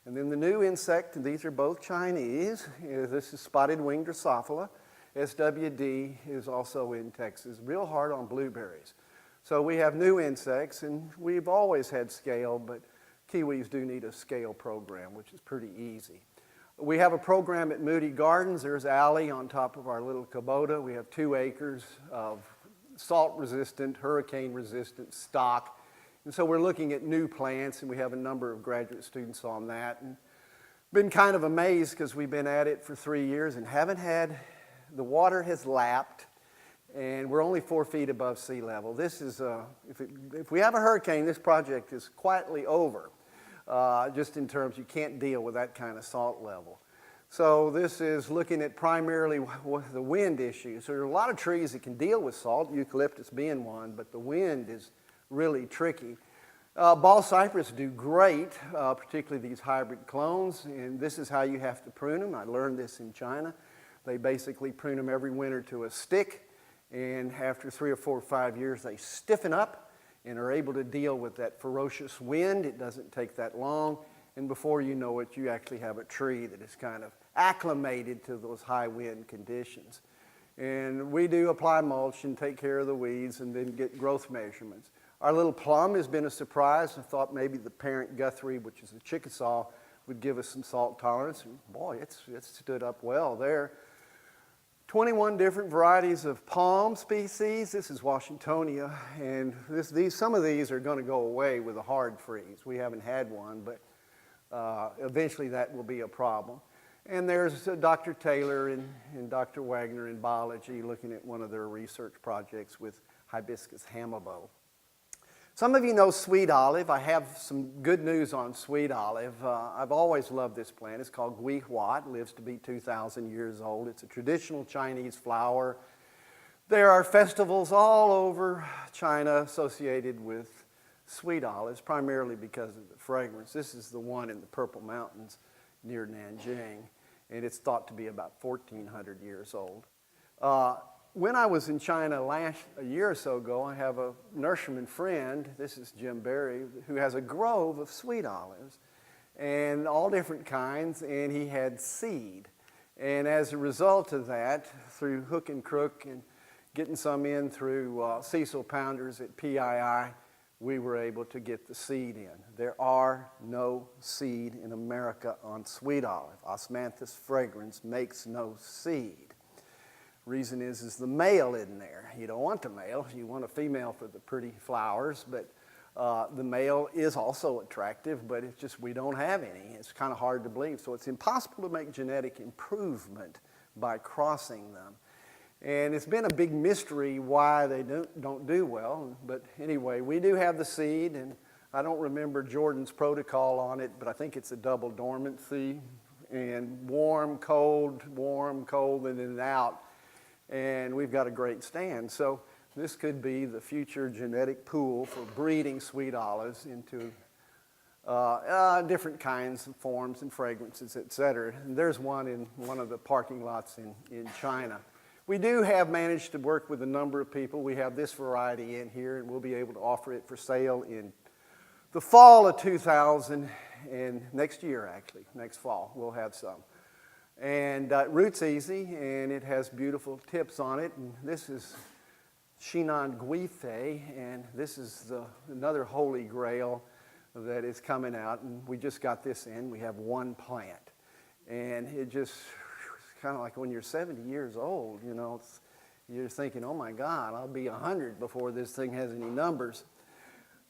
And then the new insect, and these are both Chinese, this is spotted winged Drosophila. SWD is also in Texas, real hard on blueberries. So we have new insects, and we've always had scale, but kiwis do need a scale program, which is pretty easy. We have a program at Moody Gardens. There's Allie on top of our little Kubota. We have 2 acres of salt-resistant, hurricane-resistant stock. And so we're looking at new plants, and we have a number of graduate students on that. And been kind of amazed because we've been at it for 3 years and haven't had, the water has lapped, and we're only 4 feet above sea level. This is, if we have a hurricane, this project is quietly over, just in terms you can't deal with that kind of salt level. So this is looking at primarily the wind issue. So there are a lot of trees that can deal with salt, eucalyptus being one, but the wind is really tricky. Ball cypress do great, particularly these hybrid clones, and this is how you have to prune them. I learned this in China. They basically prune them every winter to a stick, and after 3 or 4 or 5 years, they stiffen up and are able to deal with that ferocious wind. It doesn't take that long, and before you know it, you actually have a tree that is kind of acclimated to those high wind conditions. And we do apply mulch and take care of the weeds and then get growth measurements. Our little plum has been a surprise. I thought maybe the parent Guthrie, which is a Chickasaw, would give us some salt tolerance. And boy, it's stood up well there. 21 different varieties of palm species. This is Washingtonia, and some of these are going to go away with a hard freeze. We haven't had one, but eventually that will be a problem. And there's Dr. Taylor and Dr. Wagner in biology looking at one of their research projects with hibiscus hamabo. Some of you know sweet olive. I have some good news on sweet olive. I've always loved this plant. It's called gui hua. It lives to be 2,000 years old. It's a traditional Chinese flower. There are festivals all over China associated with sweet olives, primarily because of the fragrance. This is the one in the Purple Mountains near Nanjing, and it's thought to be about 1,400 years old. When I was in China a year or so ago, I have a nurseryman friend, this is Jim Berry, who has a grove of sweet olives, and all different kinds, and he had seed. And as a result of that, through hook and crook and getting some in through Cecil Pounders at PII, we were able to get the seed in. There are no seed in America on sweet olive. Osmanthus fragrans makes no seed. Reason is the male isn't there. You don't want the male. You want a female for the pretty flowers, but the male is also attractive, but it's just we don't have any. It's kind of hard to believe. So it's impossible to make genetic improvement by crossing them. And it's been a big mystery why they don't do well. But anyway, we do have the seed, and I don't remember Jordan's protocol on it, but I think it's a double dormancy, and warm, cold, and then out. And we've got a great stand. So this could be the future genetic pool for breeding sweet olives into different kinds of forms and fragrances, et cetera. And there's one in one of the parking lots in China. We do have managed to work with a number of people. We have this variety in here, and we'll be able to offer it for sale in the fall of 2000, and next year, actually, next fall, we'll have some. And root's easy, and it has beautiful tips on it. And this is Shinan Guifei, and this is another holy grail that is coming out. And we just got this in. We have one plant, and it just kind of like when you're 70 years old, you know, you're thinking, oh my God, I'll be 100 before this thing has any numbers.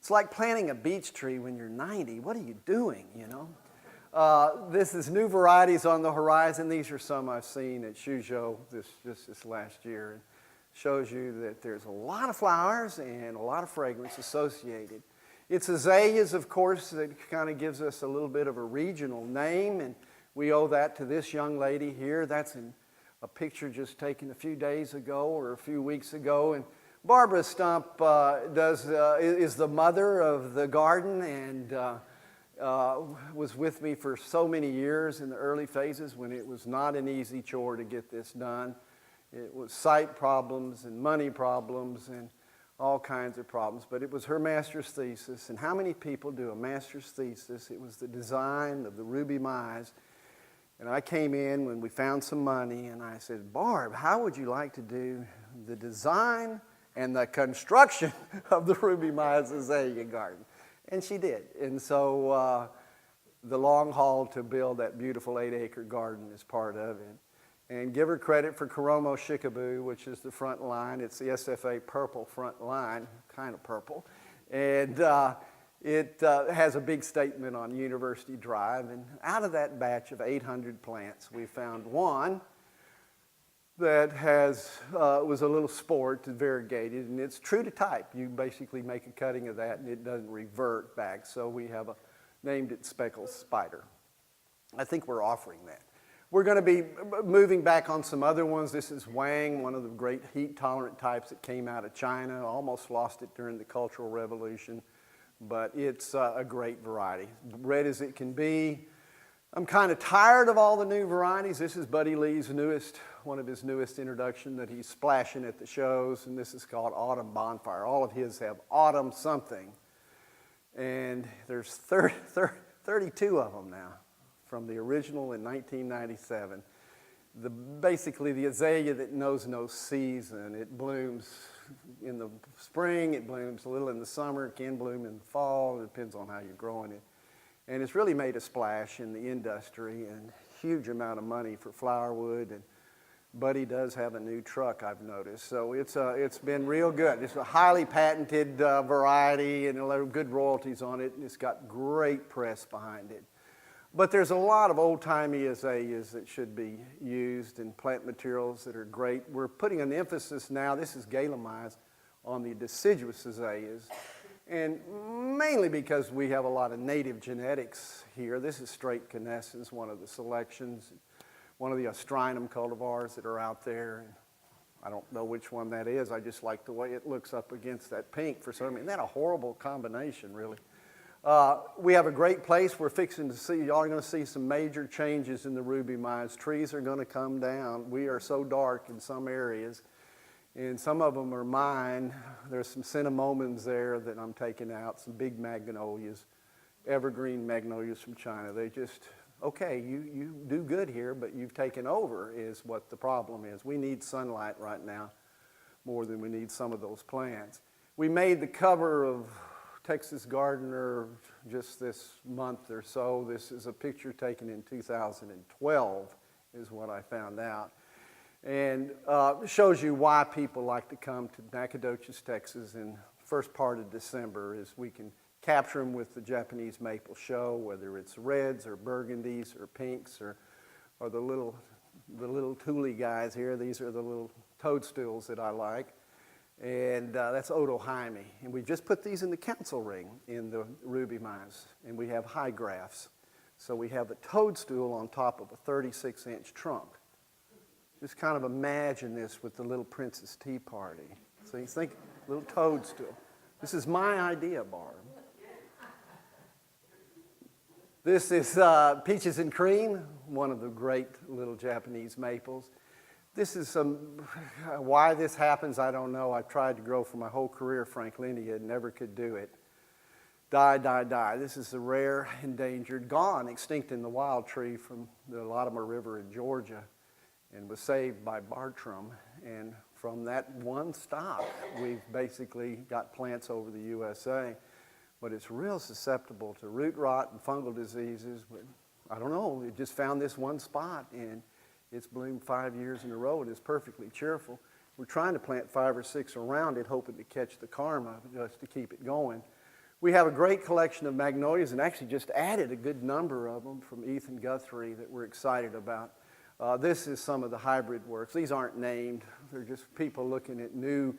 It's like planting a beech tree when you're 90. What are you doing, you know? This is new varieties on the horizon. These are some I've seen at Suzhou this last year. It shows you that there's a lot of flowers and a lot of fragrance associated. It's azaleas, of course, that kind of gives us a little bit of a regional name, and we owe that to this young lady here. That's in a picture just taken a few days ago or a few weeks ago. And Barbara Stump is the mother of the garden, and was with me for so many years in the early phases when it was not an easy chore to get this done. It was site problems and money problems and all kinds of problems, but it was her master's thesis. And how many people do a master's thesis? It was the design of the ruby mize. And I came in when we found some money, and I said, Barb, how would you like to do the design and the construction of the ruby mize azalea garden? And she did. And so the long haul to build that beautiful 8-acre garden is part of it. And give her credit for Kuromo Shikabu, which is the front line. It's the SFA purple front line, kind of purple. And it has a big statement on University Drive. And out of that batch of 800 plants, we found one that was a little sport, variegated, and it's true to type. You basically make a cutting of that, and it doesn't revert back. So we have named it Speckled Spider. I think we're offering that. We're going to be moving back on some other ones. This is Wang, one of the great heat-tolerant types that came out of China. Almost lost it during the Cultural Revolution, but it's a great variety. Red as it can be. I'm kind of tired of all the new varieties. This is Buddy Lee's one of his newest introduction that he's splashing at the shows, and this is called Autumn Bonfire. All of his have autumn something, and there's 32 of them now from the original in 1997. Basically the azalea that knows no season. It blooms in the spring, it blooms a little in the summer, it can bloom in the fall, it depends on how you're growing it. And it's really made a splash in the industry, and huge amount of money for flowerwood. And Buddy does have a new truck, I've noticed. So it's been real good. It's a highly patented variety, and a lot of good royalties on it, and it's got great press behind it. But there's a lot of old-timey azaleas that should be used, and plant materials that are great. We're putting an emphasis now, this is Gala mize, on the deciduous azaleas. And mainly because we have a lot of native genetics here. This is straight canescence, one of the selections, one of the Astrinum cultivars that are out there. I don't know which one that is. I just like the way it looks up against that pink for some reason. Isn't that a horrible combination, really? We have a great place. We're fixing to see, y'all are going to see some major changes in the ruby mines. Trees are going to come down. We are so dark in some areas, and some of them are mine. There's some cinnamomums there that I'm taking out, some big magnolias, evergreen magnolias from China. They just, okay, you do good here, but you've taken over is what the problem is. We need sunlight right now more than we need some of those plants. We made the cover of Texas Gardener just this month or so. This is a picture taken in 2012 is what I found out. And it shows you why people like to come to Nacogdoches, Texas in the first part of December is we can capture them with the Japanese maple show, whether it's reds or burgundies or pinks or the little tule guys here. These are the little toadstools that I like. And that's Otohyme. And we just put these in the council ring in the ruby mines. And we have high grafts. So we have a toadstool on top of a 36-inch trunk. Just kind of imagine this with the Little Princess Tea Party. So you think, little toadstool. This is my idea, Barb. This is Peaches and Cream, one of the great little Japanese maples. This is why this happens, I don't know. I've tried to grow for my whole career Franklinia and never could do it. Die. This is a rare, endangered, gone, extinct in the wild tree from the Latimer River in Georgia and was saved by Bartram. And from that one stock, we've basically got plants over the USA. But it's real susceptible to root rot and fungal diseases. But I don't know, it just found this one spot and it's bloomed 5 years in a row and is perfectly cheerful. We're trying to plant 5 or 6 around it, hoping to catch the karma just to keep it going. We have a great collection of magnolias and actually just added a good number of them from Ethan Guthrie that we're excited about. This is some of the hybrid works. These aren't named. They're just people looking at new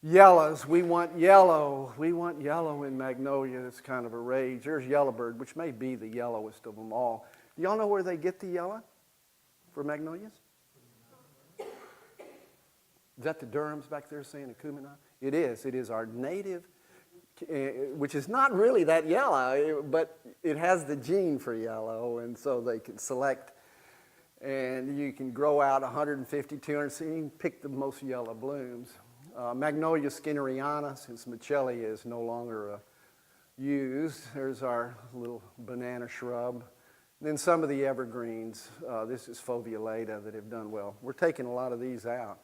yellows. We want yellow. We want yellow in magnolia. It's kind of a rage. There's yellowbird, which may be the yellowest of them all. Do y'all know where they get the yellow for magnolias? Is that the Durhams back there saying a Kumina? It is. It is our native, which is not really that yellow, but it has the gene for yellow, and so they can select, and you can grow out 150, 200, so you can pick the most yellow blooms. Magnolia skinneriana, since Micheli is no longer used. There's our little banana shrub. And then some of the evergreens. This is Foveolata that have done well. We're taking a lot of these out.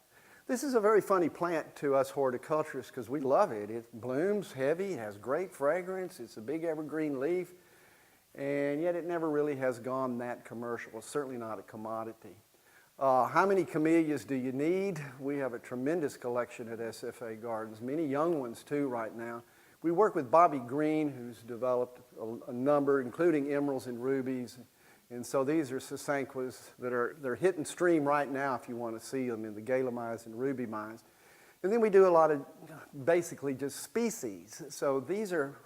This is a very funny plant to us horticulturists because we love it. It blooms heavy, it has great fragrance, it's a big evergreen leaf, and yet it never really has gone that commercial. It's certainly not a commodity. How many camellias do you need? We have a tremendous collection at SFA Gardens, many young ones too right now. We work with Bobby Green, who's developed a number, including emeralds and rubies. And so these are sasanquas that they're hitting stream right now if you want to see them in the gala mines and ruby mines. And then we do a lot of basically just species. So these are,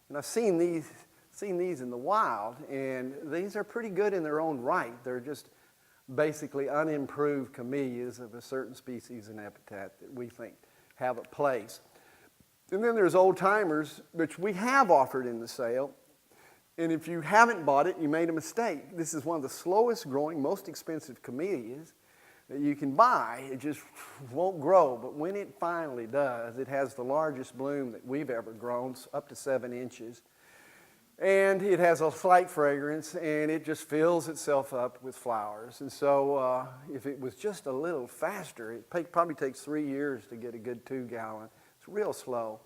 and I've seen these in the wild, and these are pretty good in their own right. They're just basically unimproved camellias of a certain species and epithet that we think have a place. And then there's old timers, which we have offered in the sale. And if you haven't bought it, you made a mistake. This is one of the slowest growing, most expensive camellias that you can buy. It just won't grow. But when it finally does, it has the largest bloom that we've ever grown, up to 7 inches. And it has a slight fragrance, and it just fills itself up with flowers. And so if it was just a little faster, it probably takes 3 years to get a good 2-gallon. It's real slow.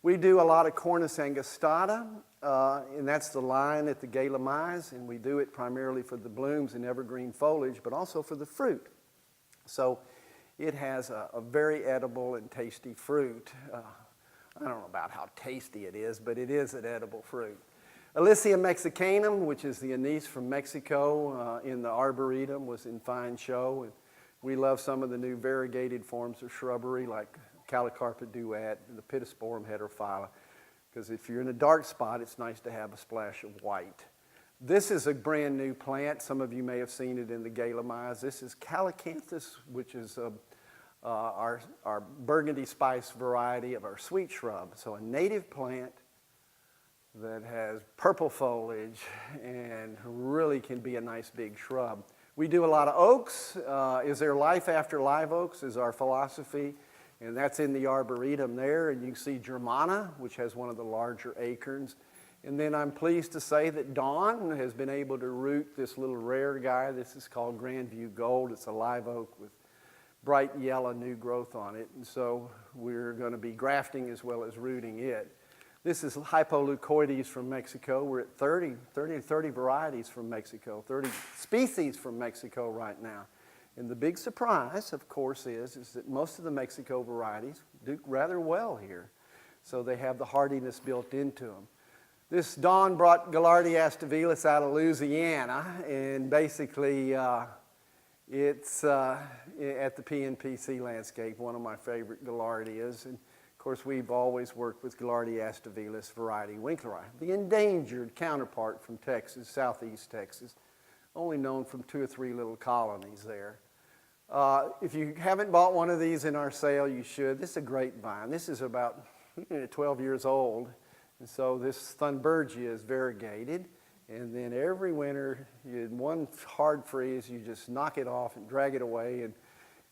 We do a lot of Cornus angustata, and that's the line at the gala mines, and we do it primarily for the blooms and evergreen foliage, but also for the fruit. So it has a very edible and tasty fruit. I don't know about how tasty it is, but it is an edible fruit. Alysia mexicanum, which is the anise from Mexico in the Arboretum, was in fine show. And we love some of the new variegated forms of shrubbery like Calicarpa duet and the Pittosporum heterophylla, because if you're in a dark spot, it's nice to have a splash of white. This is a brand new plant. Some of you may have seen it in the gala mines. This is Calicanthus, which is our burgundy spice variety of our sweet shrub. So a native plant that has purple foliage and really can be a nice big shrub. We do a lot of oaks. Is there life after live oaks is our philosophy, and that's in the arboretum there. And you can see Germana, which has one of the larger acorns. And then I'm pleased to say that Dawn has been able to root this little rare guy. This is called Grandview Gold. It's a live oak with bright yellow new growth on it. And so we're going to be grafting as well as rooting it. This is Hypoleucoides from Mexico. We're at 30 varieties from Mexico, 30 species from Mexico right now. And the big surprise, of course, is that most of the Mexico varieties do rather well here. So they have the hardiness built into them. This Dawn brought Gaillardia aestivilis out of Louisiana, and basically it's at the PNPC landscape, one of my favorite Gaillardias. And of course, we've always worked with Gaillardia aestivilis variety Winkleri, the endangered counterpart from Texas, southeast Texas, only known from 2 or 3 little colonies there. If you haven't bought one of these in our sale, you should. This is a great vine. This is about 12 years old, and so this Thunbergia is variegated. And then every winter, in one hard freeze, you just knock it off and drag it away, and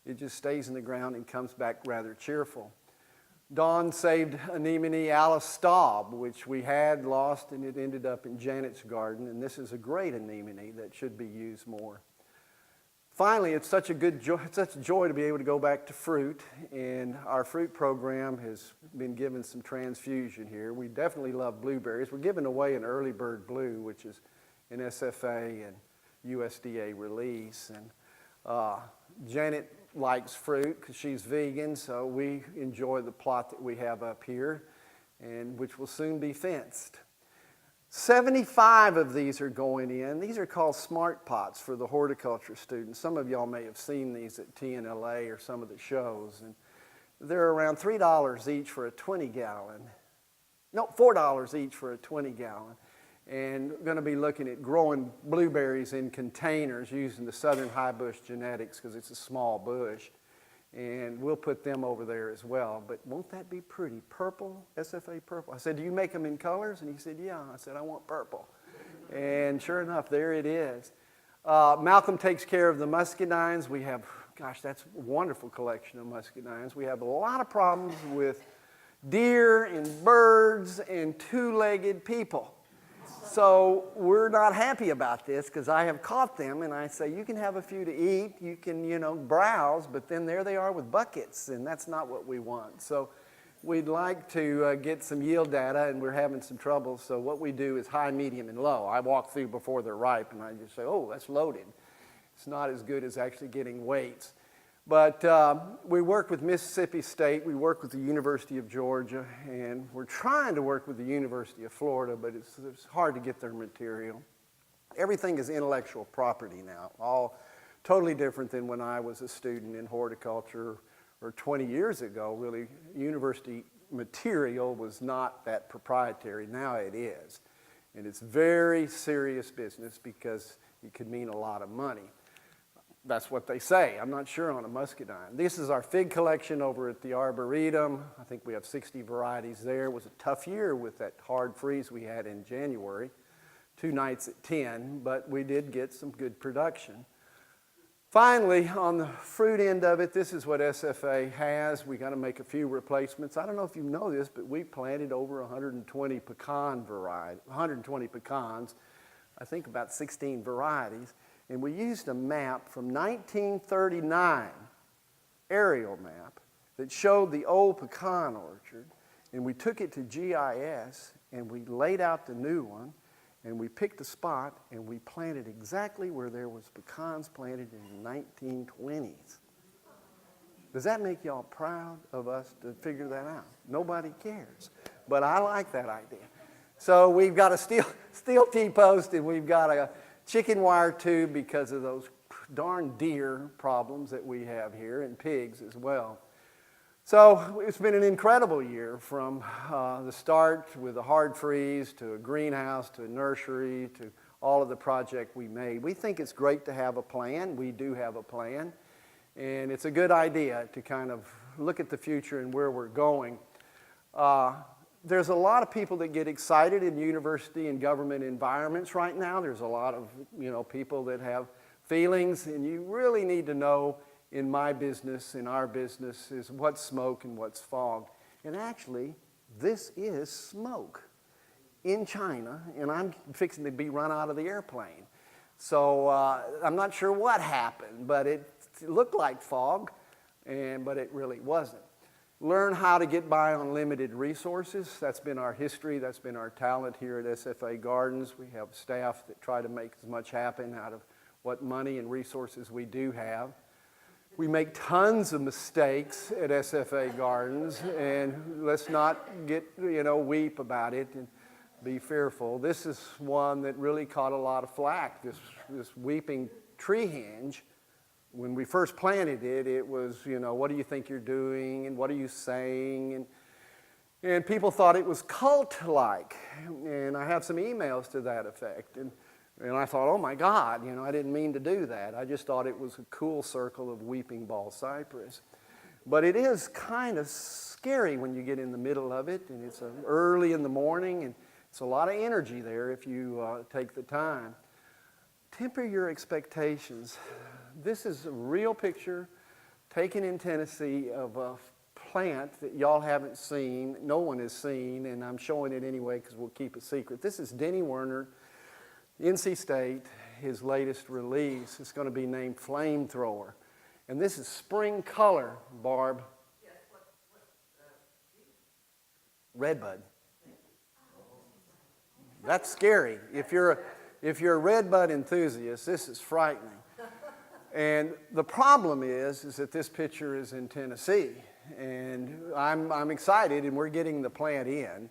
it just stays in the ground and comes back rather cheerful. Dawn saved anemone Alice Staub, which we had lost, and it ended up in Janet's garden. And this is a great anemone that should be used more. Finally, it's such a joy to be able to go back to fruit, and our fruit program has been given some transfusion here. We definitely love blueberries. We're giving away an early bird blue, which is an SFA and USDA release. And Janet likes fruit because she's vegan, so we enjoy the plot that we have up here, and which will soon be fenced. 75 of these are going in. These are called smart pots for the horticulture students. Some of y'all may have seen these at TNLA or some of the shows. And they're around $3 each for a 20-gallon. No, $4 each for a 20-gallon. And we're going to be looking at growing blueberries in containers using the Southern High Bush genetics because it's a small bush. And we'll put them over there as well. But won't that be pretty? Purple, SFA purple. I said, do you make them in colors? And he said, yeah. I said, I want purple. And sure enough, there it is. Malcolm takes care of the muscadines. We have, gosh, that's a wonderful collection of muscadines. We have a lot of problems with deer and birds and two-legged people. So we're not happy about this because I have caught them, and I say, you can have a few to eat, you can, browse, but then there they are with buckets, and that's not what we want. So we'd like to get some yield data, and we're having some trouble. So what we do is high, medium, and low. I walk through before they're ripe, and I just say, oh, that's loaded. It's not as good as actually getting weights. But we work with Mississippi State, we work with the University of Georgia, and we're trying to work with the University of Florida, but it's hard to get their material. Everything is intellectual property now, all totally different than when I was a student in horticulture or 20 years ago. Really, university material was not that proprietary. Now it is. And it's very serious business because it could mean a lot of money. That's what they say. I'm not sure on a muscadine. This is our fig collection over at the Arboretum. I think we have 60 varieties there. It was a tough year with that hard freeze we had in January, 2 nights at 10, but we did get some good production. Finally, on the fruit end of it, this is what SFA has. We got to make a few replacements. I don't know if you know this, but we planted over 120 pecans, I think about 16 varieties. And we used a map from 1939, aerial map, that showed the old pecan orchard. And we took it to GIS, and we laid out the new one, and we picked a spot, and we planted exactly where there was pecans planted in the 1920s. Does that make y'all proud of us to figure that out? Nobody cares. But I like that idea. So we've got a steel T-post, and we've got a chicken wire tube because of those darn deer problems that we have here, and pigs as well. So it's been an incredible year from the start with a hard freeze to a greenhouse to a nursery to all of the project we made. We think it's great to have a plan. We do have a plan. And it's a good idea to kind of look at the future and where we're going. There's a lot of people that get excited in university and government environments right now. There's a lot of people that have feelings, and you really need to know in my business, in our business, is what's smoke and what's fog. And actually, this is smoke in China, and I'm fixing to be run out of the airplane. So I'm not sure what happened, but it looked like fog, but it really wasn't. Learn how to get by on limited resources. That's been our history. That's been our talent here at SFA Gardens. We have staff that try to make as much happen out of what money and resources we do have. We make tons of mistakes at SFA Gardens, and let's not get, weep about it and be fearful. This is one that really caught a lot of flack, this weeping tree hinge. When we first planted it, it was, what do you think you're doing, and what are you saying? And people thought it was cult-like, and I have some emails to that effect. And I thought, oh my God, I didn't mean to do that. I just thought it was a cool circle of weeping ball cypress. But it is kind of scary when you get in the middle of it, and it's early in the morning, and it's a lot of energy there if you take the time. Temper your expectations. This is a real picture taken in Tennessee of a plant that y'all haven't seen, no one has seen, and I'm showing it anyway because we'll keep it secret. This is Denny Werner, NC State, his latest release. It's going to be named Flamethrower. And this is spring color, Barb. Yes, Redbud. That's scary. If you're a redbud enthusiast, this is frightening. And the problem is that this picture is in Tennessee. And I'm excited, and we're getting the plant in.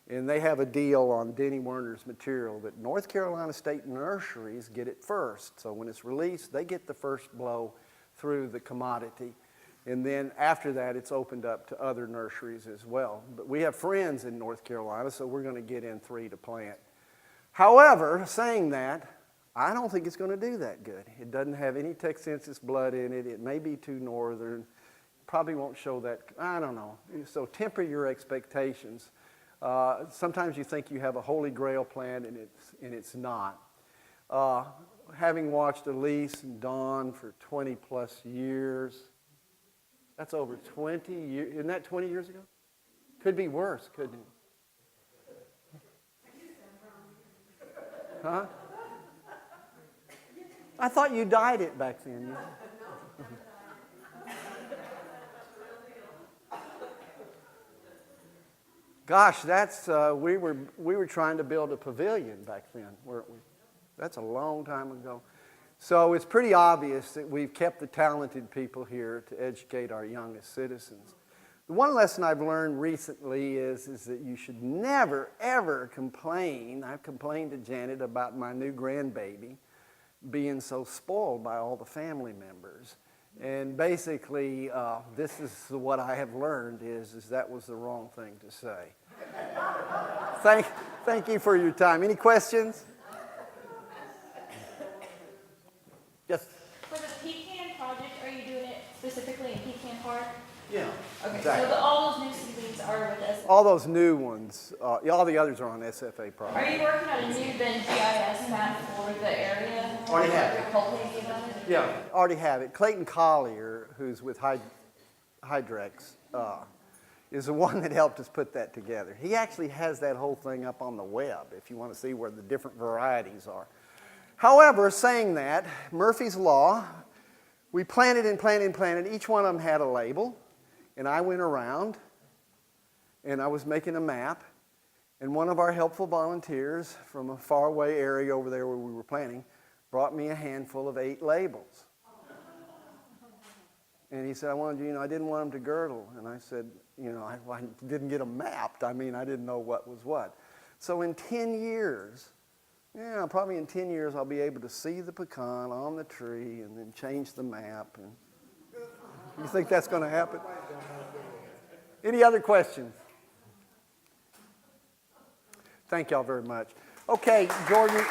And they have a deal on Denny Werner's material that North Carolina State nurseries get it first. So when it's released, they get the first blow through the commodity. And then after that, it's opened up to other nurseries as well. But we have friends in North Carolina, so we're going to get in 3 to plant. However, saying that, I don't think it's going to do that good. It doesn't have any Texensis blood in it. It may be too northern. Probably won't show that. I don't know. So temper your expectations. Sometimes you think you have a holy grail plant, and it's not. Having watched Elise and Dawn for 20 plus years, that's over 20 years. Isn't that 20 years ago? Could be worse, couldn't it? Huh? I thought you dyed it back then. Gosh, that's we were trying to build a pavilion back then, weren't we? That's a long time ago. So it's pretty obvious that we've kept the talented people here to educate our youngest citizens. The one lesson I've learned recently is that you should never, ever complain. I've complained to Janet about my new grandbaby being so spoiled by all the family members. And basically, this is what I have learned is that was the wrong thing to say. Thank you for your time. Any questions? Yes? For the pecan project, are you doing it specifically in Pecan Park? Yeah. Okay, exactly. so all those new seedlings are with us. All those new ones, all the others are on SFA project. Are you working on a new then GIS map for the area? Already have it. Cultivating about it? Yeah, already have it. Clayton Collier, who's with Hydrex, is the one that helped us put that together. He actually has that whole thing up on the web if you want to see where the different varieties are. However, saying that, Murphy's Law, we planted and planted and planted. Each one of them had a label, and I went around, and I was making a map, and one of our helpful volunteers from a faraway area over there where we were planting brought me a handful of 8 labels. And he said, I didn't want them to girdle. And I said, I didn't get them mapped. I didn't know what was what. So in 10 years, probably in 10 years, I'll be able to see the pecan on the tree and then change the map. And you think that's going to happen? Any other questions? Thank y'all very much. Okay, Jordan.